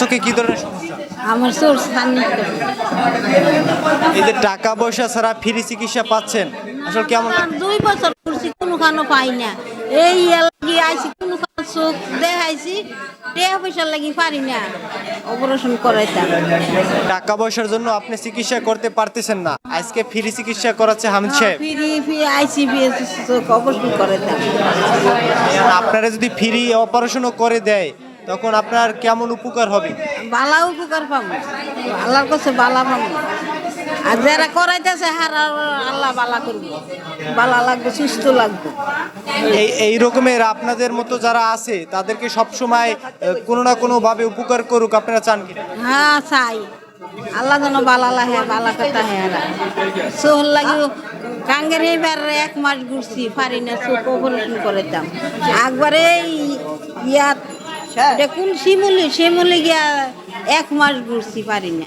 চোখে কি ধরনের সমস্যা? আমার চোর সামনে এই যে টাকা পয়সা ছাড়া ফ্রি চিকিৎসা পাচ্ছেন, আসলে কেমন লাগে? 2 বছর করছি কোনোখানো পাই না। এই লাগি আইছি কোনোখানো চোখ দেখাইছি, টাকা পয়সা লাগি পারি না অপারেশন করাইতাম। টাকা পয়সার জন্য আপনি চিকিৎসা করতে পারতেছেন না, আজকে ফ্রি চিকিৎসা করাচ্ছে হামিদ সাহেব। ফ্রি আইসি চোখ অপারেশন করাইতাম। আপনারা যদি ফ্রি অপারেশনও করে দেয় তখন আপনার কেমন উপকার হবে? বালা উপকার পাবো, আল্লাহর কাছে বালা পাবো। আর যারা করাইতেছে হার আল্লাহ বালা করবো, বালা লাগবে, সুস্থ লাগবে। এই রকমের আপনাদের মতো যারা আছে তাদেরকে সব সময় কোনো না কোনো ভাবে উপকার করুক, আপনারা চান কি? হ্যাঁ চাই, আল্লাহ যেন বালা লাহে, বালা কথা হেরা চোখ লাগি কাঙ্গের এইবার 1 মাস ঘুরছি পারি না চোখ অপারেশন করাইতাম। একবারে ইয়াত কোন শিমুলি গিয়া 1 মাস ঘুরছি পারি না।